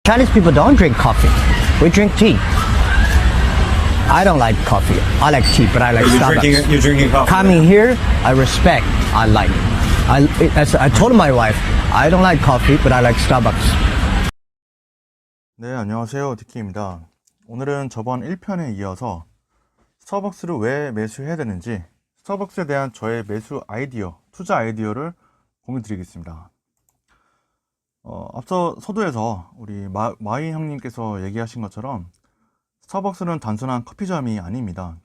Chinese people don't drink coffee. We drink tea. I don't like coffee. I like tea, but I like Starbucks. You're drinking coffee. Coming here, I respect. I like. As I told my wife, I don't like coffee, but I like Starbucks. 네, 안녕하세요. 디키입니다. 오늘은 저번 1편에 이어서 스타벅스를 왜 매수해야 되는지, 스타벅스에 대한 저의 매수 아이디어, 투자 아이디어를 공유 드리겠습니다. 앞서 서두에서 우리 마이 형님께서 얘기하신 것처럼 스타벅스는 단순한 커피점이 아닙니다.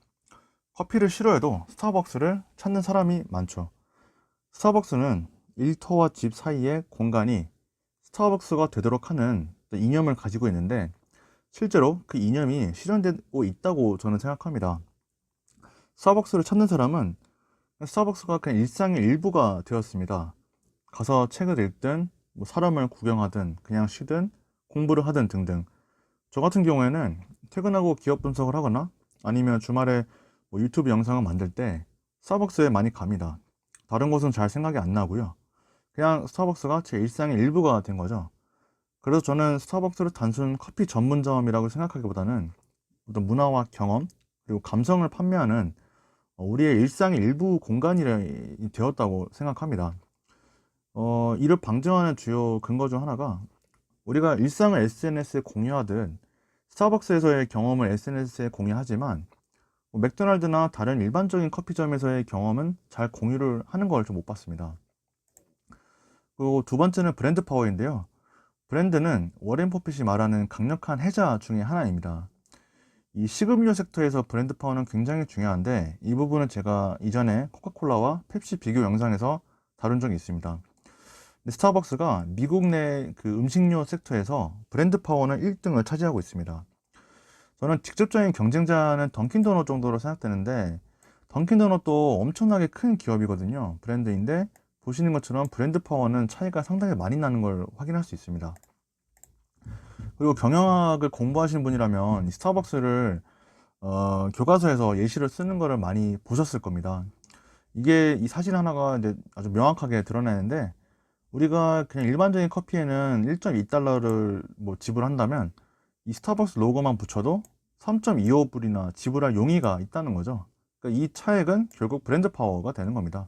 커피를 싫어해도 스타벅스를 찾는 사람이 많죠. 스타벅스는 일터와 집 사이의 공간이 스타벅스가 되도록 하는 이념을 가지고 있는데, 실제로 그 이념이 실현되고 있다고 저는 생각합니다. 스타벅스를 찾는 사람은 스타벅스가 그냥 일상의 일부가 되었습니다. 가서 책을 읽든 사람을 구경하든 그냥 쉬든 공부를 하든 등등. 저 같은 경우에는 퇴근하고 기업 분석을 하거나 아니면 주말에 유튜브 영상을 만들 때 스타벅스에 많이 갑니다. 다른 곳은 잘 생각이 안 나고요. 그냥 스타벅스가 제 일상의 일부가 된 거죠. 그래서 저는 스타벅스를 단순 커피 전문점이라고 생각하기보다는 어떤 문화와 경험 그리고 감성을 판매하는 우리의 일상의 일부 공간이 되었다고 생각합니다. 이를 방증하는 주요 근거 중 하나가, 우리가 일상을 SNS에 공유하듯 스타벅스에서의 경험을 SNS에 공유하지만 맥도날드나 다른 일반적인 커피점에서의 경험은 잘 공유를 하는 걸 좀 못 봤습니다. 그리고 두 번째는 브랜드 파워인데요. 브랜드는 워렌 버핏이 말하는 강력한 해자 중에 하나입니다. 이 식음료 섹터에서 브랜드 파워는 굉장히 중요한데, 이 부분은 제가 이전에 코카콜라와 펩시 비교 영상에서 다룬 적이 있습니다. 스타벅스가 미국 내 그 음식료 섹터에서 브랜드 파워는 1등을 차지하고 있습니다. 저는 직접적인 경쟁자는 던킨도넛 정도로 생각되는데, 던킨도넛도 엄청나게 큰 기업이거든요. 브랜드인데 보시는 것처럼 브랜드 파워는 차이가 상당히 많이 나는 걸 확인할 수 있습니다. 그리고 경영학을 공부하신 분이라면 이 스타벅스를 교과서에서 예시를 쓰는 거를 많이 보셨을 겁니다. 이게 이 사실 하나가 이제 아주 명확하게 드러내는데, 우리가 그냥 일반적인 커피에는 1.2달러를 지불한다면 이 스타벅스 로고만 붙여도 3.25불이나 지불할 용의가 있다는 거죠. 그러니까 이 차액은 결국 브랜드 파워가 되는 겁니다.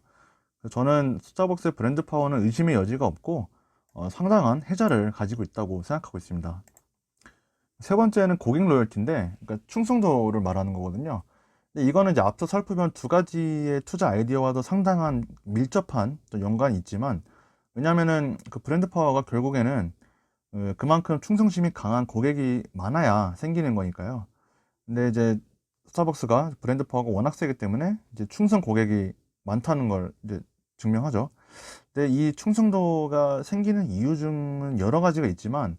저는 스타벅스의 브랜드 파워는 의심의 여지가 없고 상당한 해자를 가지고 있다고 생각하고 있습니다. 세 번째는 고객 로열티인데, 그러니까 충성도를 말하는 거거든요. 근데 이거는 이제 앞서 살펴본 두 가지의 투자 아이디어와도 상당한 밀접한 연관이 있지만, 왜냐면은 그 브랜드 파워가 결국에는 그만큼 충성심이 강한 고객이 많아야 생기는 거니까요. 근데 이제 스타벅스가 브랜드 파워가 워낙 세기 때문에 이제 충성 고객이 많다는 걸 이제 증명하죠. 근데 이 충성도가 생기는 이유 중은 여러 가지가 있지만,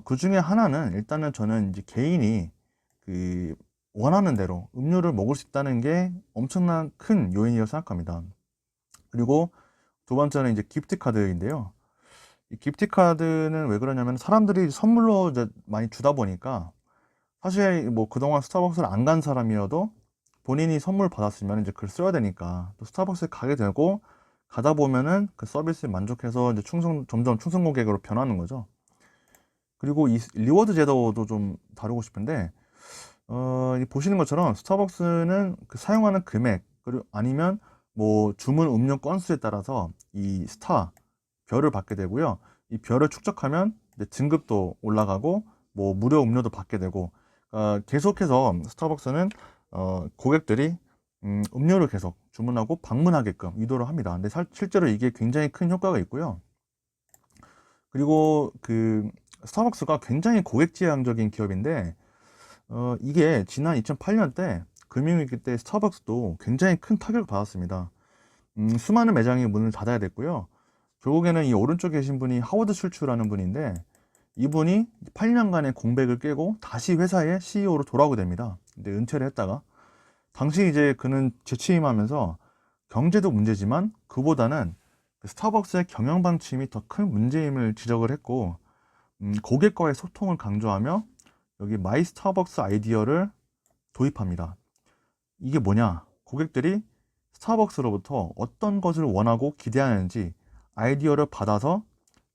그 중에 하나는 일단은 저는 이제 개인이 그 원하는 대로 음료를 먹을 수 있다는 게 엄청난 큰 요인이라고 생각합니다. 그리고 두 번째는 이제 기프트 카드인데요. 이 기프트 카드는 왜 그러냐면, 사람들이 선물로 이제 많이 주다 보니까, 사실 그동안 스타벅스를 안 간 사람이어도 본인이 선물 받았으면 이제 그걸 써야 되니까 또 스타벅스에 가게 되고, 가다 보면은 그 서비스에 만족해서 이제 점점 충성 고객으로 변하는 거죠. 그리고 이 리워드 제도도 좀 다루고 싶은데, 보시는 것처럼 스타벅스는 그 사용하는 금액, 그리고 아니면 주문 음료 건수에 따라서 이 스타 별을 받게 되고요. 이 별을 축적하면 이제 등급도 올라가고 무료 음료도 받게 되고, 계속해서 스타벅스는 고객들이 음료를 계속 주문하고 방문하게끔 유도를 합니다. 근데 실제로 이게 굉장히 큰 효과가 있고요. 그리고 그 스타벅스가 굉장히 고객지향적인 기업인데, 이게 지난 2008년 때 금융위기 때 스타벅스도 굉장히 큰 타격을 받았습니다. 수많은 매장이 문을 닫아야 됐고요. 결국에는 이 오른쪽에 계신 분이 하워드 슐츠라는 분인데, 이분이 8년간의 공백을 깨고 다시 회사의 CEO로 돌아오게 됩니다. 근데 은퇴를 했다가, 당시 이제 그는 재취임하면서 경제도 문제지만 그보다는 스타벅스의 경영 방침이 더 큰 문제임을 지적을 했고, 고객과의 소통을 강조하며 여기 마이 스타벅스 아이디어를 도입합니다. 이게 뭐냐? 고객들이 스타벅스로부터 어떤 것을 원하고 기대하는지 아이디어를 받아서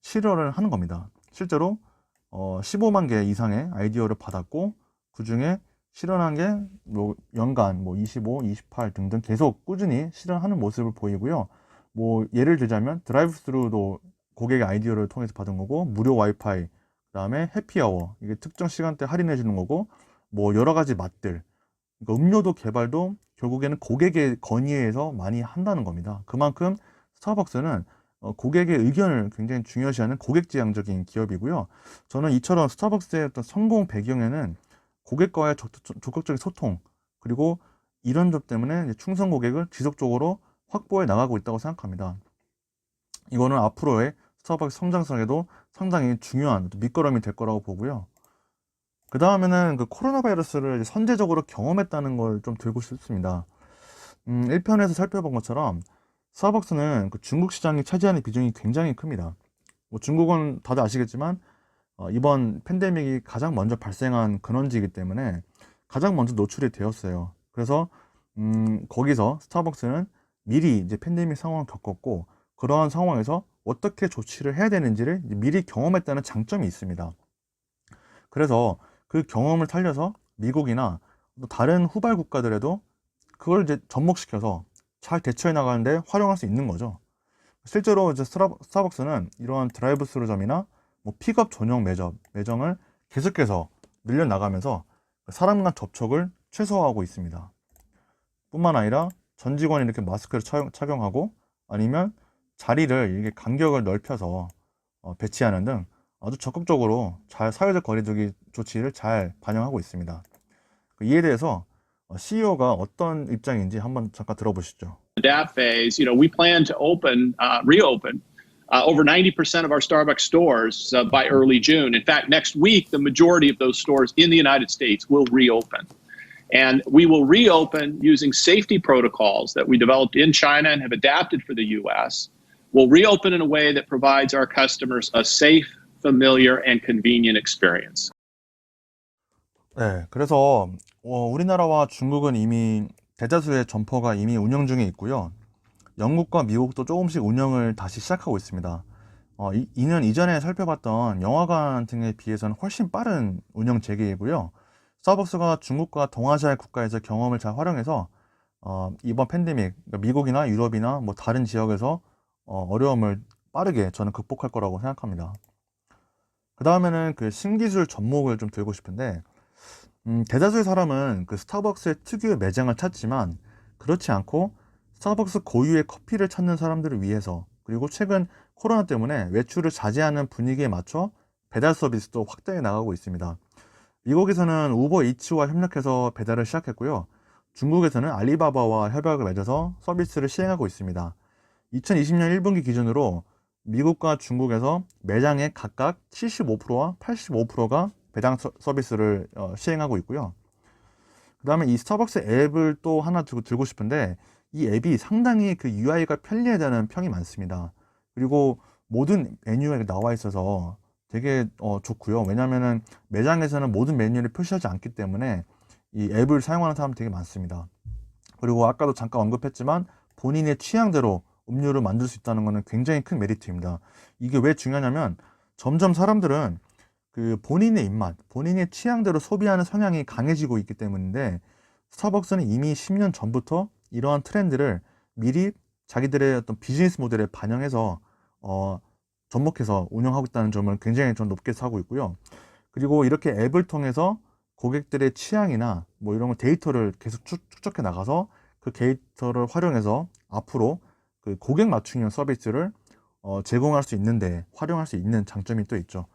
실현을 하는 겁니다. 실제로 15만 개 이상의 아이디어를 받았고 그 중에 실현한 게 뭐 연간 뭐 25, 28 등등 계속 꾸준히 실현하는 모습을 보이고요. 뭐 예를 들자면 드라이브 스루도 고객의 아이디어를 통해서 받은 거고, 무료 와이파이, 그다음에 해피아워, 이게 특정 시간대 할인해 주는 거고, 뭐 여러 가지 맛들, 그러니까 음료도 개발도 결국에는 고객의 건의에 의해서 많이 한다는 겁니다. 그만큼 스타벅스는 고객의 의견을 굉장히 중요시하는 고객지향적인 기업이고요. 저는 이처럼 스타벅스의 어떤 성공 배경에는 고객과의 적극적인 소통, 그리고 이런 점 때문에 충성 고객을 지속적으로 확보해 나가고 있다고 생각합니다. 이거는 앞으로의 스타벅스 성장성에도 상당히 중요한 밑거름이 될 거라고 보고요. 그 다음에는 그 코로나 바이러스를 선제적으로 경험했다는 걸 좀 들고 싶습니다. 1편에서 살펴본 것처럼 스타벅스는 그 중국 시장이 차지하는 비중이 굉장히 큽니다. 뭐 중국은 다들 아시겠지만 이번 팬데믹이 가장 먼저 발생한 근원지이기 때문에 가장 먼저 노출이 되었어요. 그래서 거기서 스타벅스는 미리 이제 팬데믹 상황을 겪었고, 그러한 상황에서 어떻게 조치를 해야 되는지를 미리 경험했다는 장점이 있습니다. 그래서 그 경험을 살려서 미국이나 또 다른 후발 국가들에도 그걸 이제 접목시켜서 잘 대처해 나가는데 활용할 수 있는 거죠. 실제로 이제 스타벅스는 이러한 드라이브 스루점이나 뭐 픽업 전용 매정을 계속해서 늘려나가면서 사람 간 접촉을 최소화하고 있습니다. 뿐만 아니라 전 직원이 이렇게 마스크를 착용하고, 아니면 자리를 이렇게 간격을 넓혀서 배치하는 등 아주 적극적으로 잘 사회적 거리두기 조치를 잘 반영하고 있습니다. 이에 대해서 CEO가 어떤 입장인지 한번 잠깐 들어보시죠. Adapt phase, we plan to reopen over 90% of our Starbucks stores by early June. In fact, next week, the majority of those stores in the United States will reopen. And we will reopen using safety protocols that we developed in China and have adapted for the US. We'll reopen in a way that provides our customers a safe, familiar, and convenient experience. 네, 그래서 우리나라와 중국은 이미 대다수의 점포가 이미 운영 중에 있고요. 영국과 미국도 조금씩 운영을 다시 시작하고 있습니다. 이는 이전에 살펴봤던 영화관 등에 비해서는 훨씬 빠른 운영 재개이고요. 스타벅스가 중국과 동아시아 국가에서 경험을 잘 활용해서 이번 팬데믹, 그러니까 미국이나 유럽이나 뭐 다른 지역에서 어려움을 빠르게 저는 극복할 거라고 생각합니다. 그 다음에는 그 신기술 접목을 좀 들고 싶은데, 대다수의 사람은 그 스타벅스의 특유의 매장을 찾지만 그렇지 않고 스타벅스 고유의 커피를 찾는 사람들을 위해서, 그리고 최근 코로나 때문에 외출을 자제하는 분위기에 맞춰 배달 서비스도 확대해 나가고 있습니다. 미국에서는 우버이츠와 협력해서 배달을 시작했고요. 중국에서는 알리바바와 협약을 맺어서 서비스를 시행하고 있습니다. 2020년 1분기 기준으로 미국과 중국에서 매장의 각각 75%와 85%가 배당 서비스를 시행하고 있고요. 그 다음에 이 스타벅스 앱을 또 하나 들고 싶은데, 이 앱이 상당히 그 UI가 편리하다는 평이 많습니다. 그리고 모든 메뉴에 나와 있어서 되게 좋고요. 왜냐면은 매장에서는 모든 메뉴를 표시하지 않기 때문에 이 앱을 사용하는 사람 되게 많습니다. 그리고 아까도 잠깐 언급했지만 본인의 취향대로 음료를 만들 수 있다는 것은 굉장히 큰 메리트입니다. 이게 왜 중요하냐면 점점 사람들은 그 본인의 입맛, 본인의 취향대로 소비하는 성향이 강해지고 있기 때문인데, 스타벅스는 이미 10년 전부터 이러한 트렌드를 미리 자기들의 어떤 비즈니스 모델에 반영해서 접목해서 운영하고 있다는 점을 굉장히 좀 높게 사고 있고요. 그리고 이렇게 앱을 통해서 고객들의 취향이나 뭐 이런 데이터를 계속 축적해 나가서 그 데이터를 활용해서 앞으로 그 고객 맞춤형 서비스를 제공할 수 있는데 활용할 수 있는 장점이 또 있죠.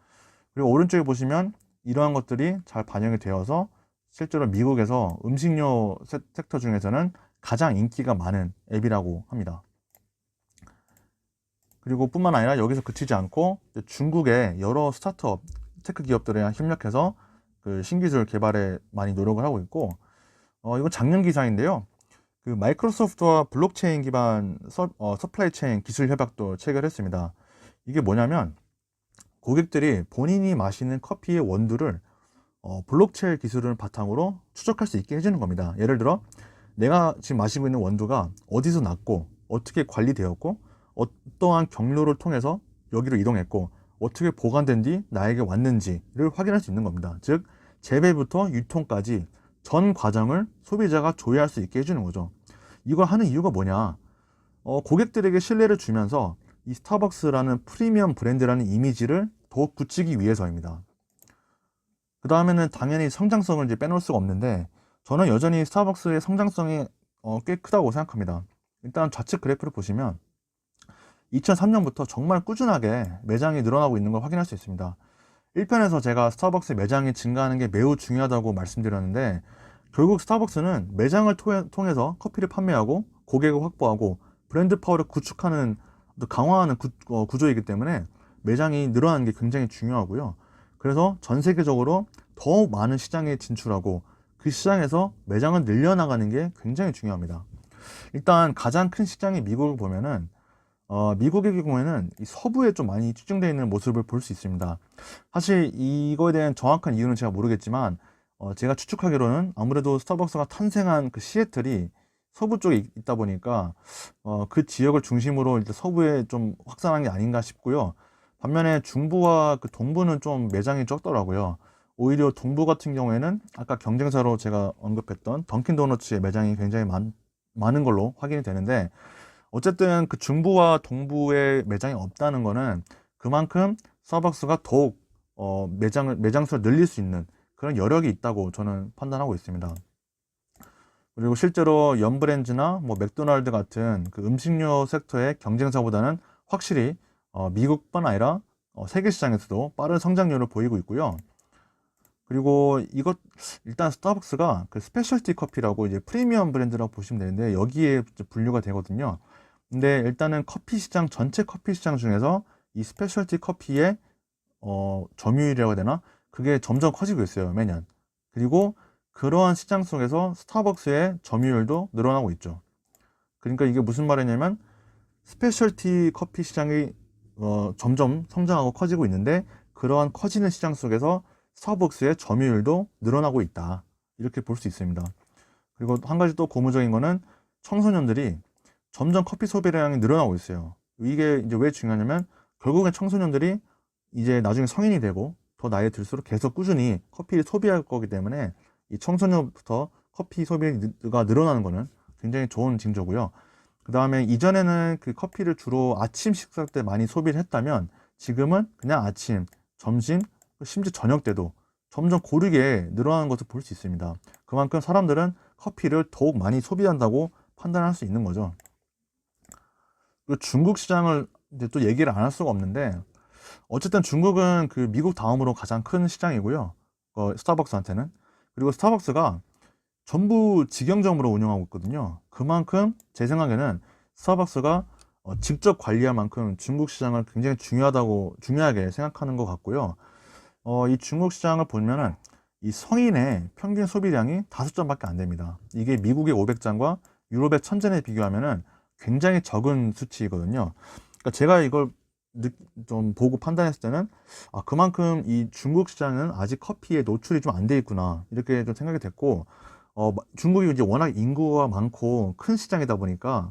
그리고 오른쪽에 보시면 이러한 것들이 잘 반영이 되어서 실제로 미국에서 음식료 섹터 중에서는 가장 인기가 많은 앱이라고 합니다. 그리고 뿐만 아니라 여기서 그치지 않고 중국의 여러 스타트업, 테크 기업들이랑 협력해서 그 신기술 개발에 많이 노력을 하고 있고, 이건 작년 기사인데요. 그 마이크로소프트와 블록체인 기반 서플라이 체인 기술 협약도 체결했습니다. 이게 뭐냐면 고객들이 본인이 마시는 커피의 원두를 블록체인 기술을 바탕으로 추적할 수 있게 해주는 겁니다. 예를 들어 내가 지금 마시고 있는 원두가 어디서 났고 어떻게 관리되었고 어떠한 경로를 통해서 여기로 이동했고 어떻게 보관된 뒤 나에게 왔는지를 확인할 수 있는 겁니다. 즉 재배부터 유통까지 전 과정을 소비자가 조회할 수 있게 해주는 거죠. 이걸 하는 이유가 뭐냐? 고객들에게 신뢰를 주면서 이 스타벅스라는 프리미엄 브랜드라는 이미지를 더욱 굳히기 위해서입니다. 그 다음에는 당연히 성장성을 이제 빼놓을 수가 없는데, 저는 여전히 스타벅스의 성장성이 꽤 크다고 생각합니다. 일단 좌측 그래프를 보시면 2003년부터 정말 꾸준하게 매장이 늘어나고 있는 걸 확인할 수 있습니다. 1편에서 제가 스타벅스 매장이 증가하는 게 매우 중요하다고 말씀드렸는데, 결국 스타벅스는 매장을 통해서 커피를 판매하고 고객을 확보하고 브랜드 파워를 구축하는, 강화하는 구조이기 때문에 매장이 늘어나는 게 굉장히 중요하고요. 그래서 전 세계적으로 더 많은 시장에 진출하고 그 시장에서 매장을 늘려나가는 게 굉장히 중요합니다. 일단 가장 큰 시장이 미국을 보면은 미국의 경우에는 이 서부에 좀 많이 집중되어 있는 모습을 볼 수 있습니다. 사실 이거에 대한 정확한 이유는 제가 모르겠지만 제가 추측하기로는 아무래도 스타벅스가 탄생한 그 시애틀이 서부 쪽에 있다 보니까 그 지역을 중심으로 일단 서부에 좀 확산한 게 아닌가 싶고요. 반면에 중부와 그 동부는 좀 매장이 적더라고요. 오히려 동부 같은 경우에는 아까 경쟁사로 제가 언급했던 던킨 도너츠의 매장이 굉장히 많은 걸로 확인이 되는데, 어쨌든 그 중부와 동부에 매장이 없다는 거는 그만큼 스타벅스가 더욱 매장 수를 늘릴 수 있는 그런 여력이 있다고 저는 판단하고 있습니다. 그리고 실제로 연브랜즈나 뭐 맥도날드 같은 그 음식료 섹터의 경쟁사보다는 확실히 미국뿐 아니라 세계 시장에서도 빠른 성장률을 보이고 있고요. 그리고 일단 스타벅스가 그 스페셜티 커피라고 이제 프리미엄 브랜드라고 보시면 되는데 여기에 분류가 되거든요. 근데 일단은 전체 커피 시장 중에서 이 스페셜티 커피의 점유율이라고 해야 되나? 그게 점점 커지고 있어요, 매년. 그리고 그러한 시장 속에서 스타벅스의 점유율도 늘어나고 있죠. 그러니까 이게 무슨 말이냐면 스페셜티 커피 시장이 점점 성장하고 커지고 있는데, 그러한 커지는 시장 속에서 스타벅스의 점유율도 늘어나고 있다, 이렇게 볼 수 있습니다. 그리고 한 가지 또 고무적인 거는 청소년들이 점점 커피 소비량이 늘어나고 있어요. 이게 이제 왜 중요하냐면 결국엔 청소년들이 이제 나중에 성인이 되고 더 나이 들수록 계속 꾸준히 커피를 소비할 거기 때문에 이 청소년부터 커피 소비가 늘어나는 거는 굉장히 좋은 징조고요. 그 다음에 이전에는 그 커피를 주로 아침 식사 때 많이 소비를 했다면 지금은 그냥 아침, 점심, 심지어 저녁 때도 점점 고르게 늘어나는 것을 볼 수 있습니다. 그만큼 사람들은 커피를 더욱 많이 소비한다고 판단할 수 있는 거죠. 그리고 중국 시장을 이제 또 얘기를 안 할 수가 없는데, 어쨌든 중국은 그 미국 다음으로 가장 큰 시장이고요. 스타벅스한테는. 그리고 스타벅스가 전부 직영점으로 운영하고 있거든요. 그만큼 제 생각에는 스타벅스가 직접 관리할 만큼 중국 시장을 굉장히 중요하게 생각하는 것 같고요. 이 중국 시장을 보면은 이 성인의 평균 소비량이 5잔밖에 안 됩니다. 이게 미국의 500잔과 유럽의 1000잔에 비교하면은 굉장히 적은 수치이거든요. 그러니까 제가 이걸 좀 보고 판단했을 때는 그만큼 이 중국 시장은 아직 커피에 노출이 좀 안 돼 있구나, 이렇게 좀 생각이 됐고, 중국이 이제 워낙 인구가 많고 큰 시장이다 보니까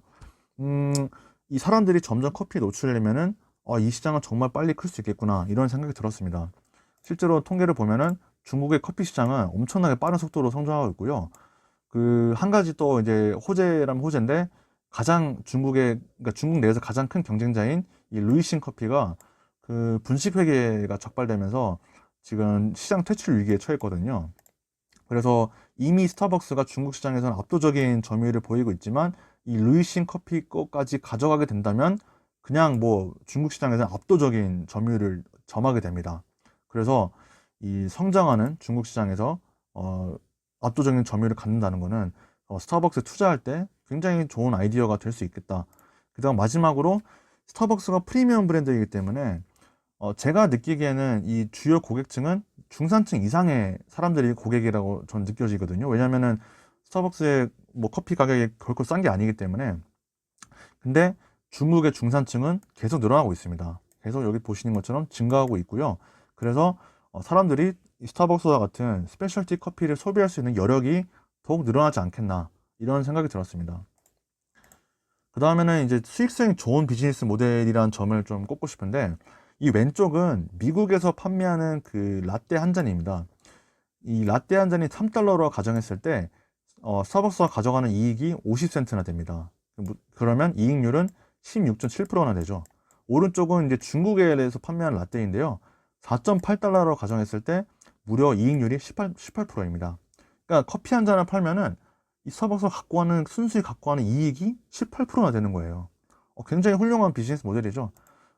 이 사람들이 점점 커피에 노출되면은 이 시장은 정말 빨리 클 수 있겠구나, 이런 생각이 들었습니다. 실제로 통계를 보면은 중국의 커피 시장은 엄청나게 빠른 속도로 성장하고 있고요. 그 한 가지 또 이제 호재라면 호재인데, 그러니까 중국 내에서 가장 큰 경쟁자인 이 루이싱 커피가 그 분식 회계가 적발되면서 지금 시장 퇴출 위기에 처했거든요. 그래서 이미 스타벅스가 중국 시장에서는 압도적인 점유율을 보이고 있지만, 이 루이싱 커피 거까지 가져가게 된다면 그냥 뭐 중국 시장에서는 압도적인 점유율을 점하게 됩니다. 그래서 이 성장하는 중국 시장에서 압도적인 점유율을 갖는다는 것은 스타벅스에 투자할 때 굉장히 좋은 아이디어가 될 수 있겠다. 그다음 마지막으로 스타벅스가 프리미엄 브랜드이기 때문에 제가 느끼기에는 이 주요 고객층은 중산층 이상의 사람들이 고객이라고 저는 느껴지거든요. 왜냐면은 스타벅스의 뭐 커피 가격이 결코 싼 게 아니기 때문에. 근데 중국의 중산층은 계속 늘어나고 있습니다. 계속 여기 보시는 것처럼 증가하고 있고요. 그래서 사람들이 스타벅스와 같은 스페셜티 커피를 소비할 수 있는 여력이 더욱 늘어나지 않겠나, 이런 생각이 들었습니다. 그 다음에는 이제 수익성이 좋은 비즈니스 모델이라는 점을 좀 꼽고 싶은데, 이 왼쪽은 미국에서 판매하는 그 라떼 한 잔입니다. 이 라떼 한 잔이 3달러로 가정했을 때 스타벅스가 가져가는 이익이 50센트나 됩니다. 그러면 이익률은 16.7%나 되죠. 오른쪽은 이제 중국에서 판매하는 라떼인데요. 4.8달러로 가정했을 때 무려 이익률이 18%입니다. 그러니까 커피 한 잔을 팔면은 이 스타벅스가 순수히 갖고 가는 이익이 18%나 되는 거예요. 굉장히 훌륭한 비즈니스 모델이죠.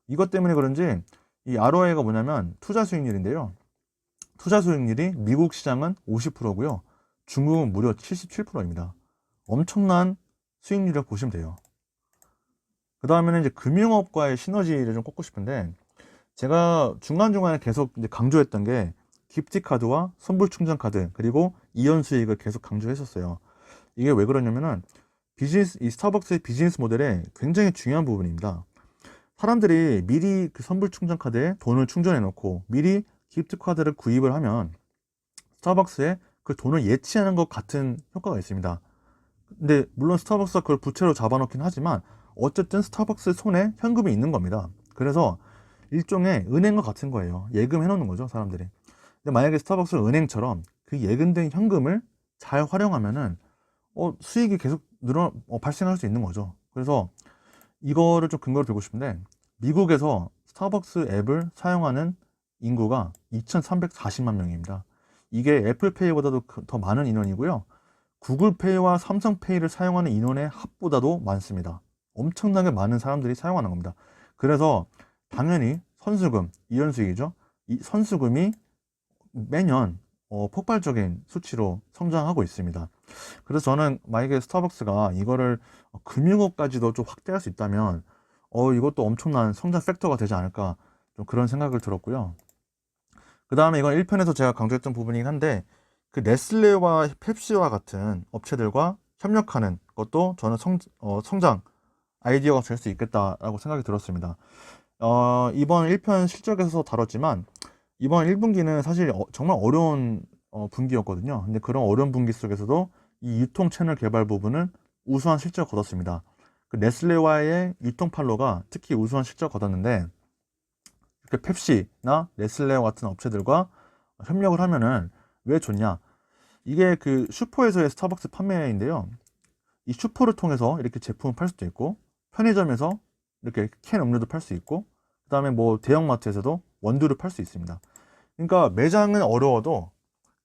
이것 때문에 그런지 이 ROI가 뭐냐면 투자 수익률인데요. 투자 수익률이 미국 시장은 50%고요. 중국은 무려 77%입니다. 엄청난 수익률을 보시면 돼요. 그 다음에는 이제 금융업과의 시너지를 좀 꼽고 싶은데, 제가 중간중간에 계속 이제 강조했던 게 기프티카드와 선불충전카드 그리고 이연수익을 계속 강조했었어요. 이게 왜 그러냐면은 이 스타벅스의 비즈니스 모델에 굉장히 중요한 부분입니다. 사람들이 미리 그 선불충전카드에 돈을 충전해 놓고 미리 기프트카드를 구입을 하면 스타벅스에 그 돈을 예치하는 것 같은 효과가 있습니다. 근데 물론 스타벅스가 그걸 부채로 잡아놓긴 하지만 어쨌든 스타벅스 손에 현금이 있는 겁니다. 그래서 일종의 은행과 같은 거예요. 예금해 놓는 거죠, 사람들이. 근데 만약에 스타벅스가 은행처럼 그 예금된 현금을 잘 활용하면은 수익이 계속 발생할 수 있는 거죠. 그래서 이거를 좀 근거로 들고 싶은데, 미국에서 스타벅스 앱을 사용하는 인구가 2,340만 명입니다. 이게 애플페이보다도 더 많은 인원이고요. 구글페이와 삼성페이를 사용하는 인원의 합보다도 많습니다. 엄청나게 많은 사람들이 사용하는 겁니다. 그래서 당연히 선수금, 이연수익이죠. 이 선수금이 매년 폭발적인 수치로 성장하고 있습니다. 그래서 저는 만약에 스타벅스가 이거를 금융업까지도 좀 확대할 수 있다면 이것도 엄청난 성장 팩터가 되지 않을까, 좀 그런 생각을 들었고요. 그 다음에 이건 1편에서 제가 강조했던 부분이긴 한데, 그 네슬레와 펩시와 같은 업체들과 협력하는 것도 저는 성장 아이디어가 될 수 있겠다라고 생각이 들었습니다. 이번 1편 실적에서 다뤘지만 이번 1분기는 사실 정말 어려운 분기였거든요. 근데 그런 어려운 분기 속에서도 이 유통 채널 개발 부분은 우수한 실적을 거뒀습니다. 그 네슬레와의 유통 판로가 특히 우수한 실적을 거뒀는데, 이렇게 펩시나 네슬레와 같은 업체들과 협력을 하면은 왜 좋냐? 이게 그 슈퍼에서의 스타벅스 판매인데요. 이 슈퍼를 통해서 이렇게 제품을 팔 수도 있고, 편의점에서 이렇게 캔 음료도 팔 수 있고, 그 다음에 뭐 대형마트에서도 원두를 팔 수 있습니다. 그러니까 매장은 어려워도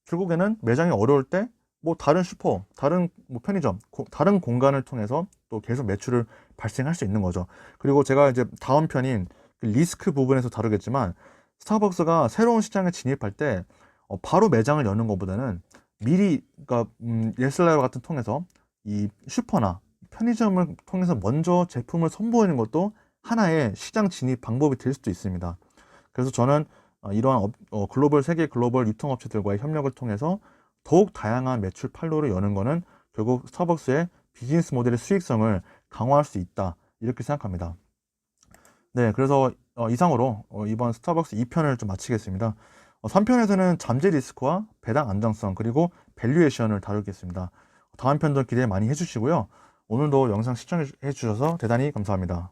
결국에는 매장이 어려울 때 뭐 다른 슈퍼, 다른 뭐 편의점, 다른 공간을 통해서 또 계속 매출을 발생할 수 있는 거죠. 그리고 제가 이제 다음 편인 그 리스크 부분에서 다루겠지만, 스타벅스가 새로운 시장에 진입할 때 바로 매장을 여는 것보다는 미리, 그러니까 예슬라와 같은 통해서 이 슈퍼나 편의점을 통해서 먼저 제품을 선보이는 것도 하나의 시장 진입 방법이 될 수도 있습니다. 그래서 저는 이러한 세계 글로벌 유통업체들과의 협력을 통해서 더욱 다양한 매출 판로를 여는 것은 결국 스타벅스의 비즈니스 모델의 수익성을 강화할 수 있다, 이렇게 생각합니다. 네, 그래서 이상으로 이번 스타벅스 2편을 좀 마치겠습니다. 3편에서는 잠재 리스크와 배당 안정성 그리고 밸류에이션을 다루겠습니다. 다음 편도 기대 많이 해주시고요. 오늘도 영상 시청해 주셔서 대단히 감사합니다.